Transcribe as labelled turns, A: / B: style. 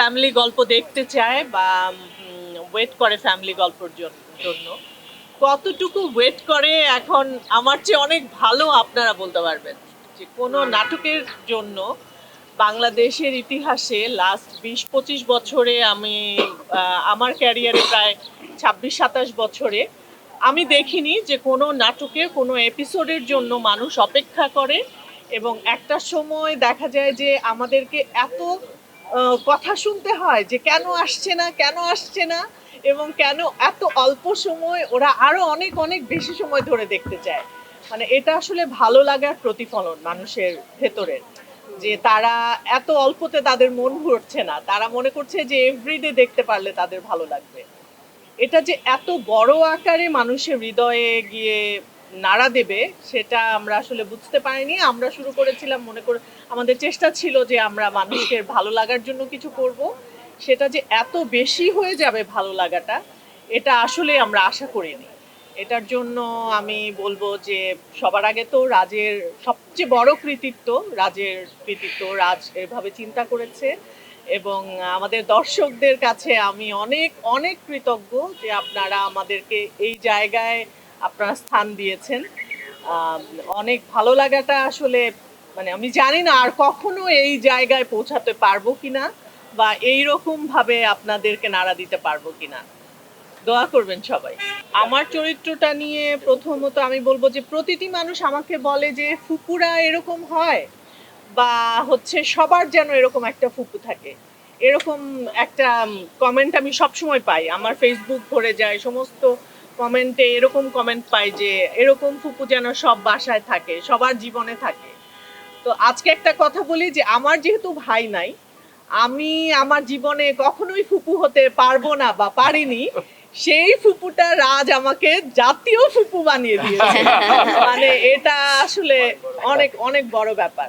A: Family গল্প দেখতে চায় বা ওয়েট করে ফ্যামিলি গল্পের জন্য, কতটুকু ওয়েট করে এখন আমার চেয়ে অনেক ভালো আপনারা বলতে পারবেন। যে কোনো নাটকের জন্য বাংলাদেশের ইতিহাসে লাস্ট 20-25 বছরে আমি আমার ক্যারিয়ারে প্রায় 26-27 বছরে আমি দেখিনি যে কোনো নাটকের কোনো এপিসোডের জন্য মানুষ অপেক্ষা করে এবং একটা সময় দেখা যায় যে আমাদেরকে এত কথা শুনতে হয় যে কেন আসছে না, কেন আসছে না, এবং কেন এত অল্প সময় ওরা আরো অনেক অনেক বেশি সময় ধরে দেখতে চায়। মানে এটা আসলে ভালো লাগার প্রতিফলন মানুষের ভেতরের, যে তারা এত অল্পতে তাদের মন ভরছে না, তারা মনে করছে যে এভরিডে দেখতে পারলে তাদের ভালো লাগবে। এটা যে এত বড় আকারে মানুষের হৃদয়ে গিয়ে নাড়া দেবে সেটা আমরা আসলে বুঝতে পারিনি। আমরা শুরু করেছিলাম মনে করে, আমাদের চেষ্টা ছিল যে আমরা মানুষের ভালো লাগার জন্য কিছু করব, সেটা যে এত বেশি হয়ে যাবে ভালো লাগাটা, এটা আসলে আমরা আশা করিনি। এটার জন্য আমি বলবো যে সবার আগে তো রাজের সবচেয়ে বড় কৃতিত্ব, রাজ এভাবে চিন্তা করেছে এবং আমাদের দর্শকদের কাছে আমি অনেক অনেক কৃতজ্ঞ যে আপনারা আমাদেরকে এই জায়গায় আপনারা স্থান দিয়েছেন। অনেক ভালো লাগাটা আসলে মানে আমি জানি না আর কখনো এই জায়গায় পৌঁছাতে পারবো কিনা বা এইরকম ভাবে আপনাদেরকে নাড়া দিতে পারবো কিনা। দোয়া করবেন সবাই। আমার চরিত্রটা নিয়ে প্রথমত আমি বলবো যে প্রতিটি মানুষ আমাকে বলে যে ফুপুরা এরকম হয় বা হচ্ছে সবার যেন এরকম একটা ফুপু থাকে, এরকম একটা কমেন্ট আমি সবসময় পাই। আমার ফেসবুক ভরে যায় সমস্ত কমেন্টে, এরকম কমেন্ট পাই যে এরকম ফুপু যেন সব বাসায় থাকে, সবার জীবনে থাকে। তো আজকে একটা কথা বলি যে আমার যেহেতু ভাই নাই, আমি আমার জীবনে কখনোই ফুপু হতে পারবো না বা পারিনি, সেই ফুপুটা রাজ আমাকে জাতীয় ফুপু বানিয়ে দিয়েছে। মানে এটা আসলে অনেক অনেক বড় ব্যাপার।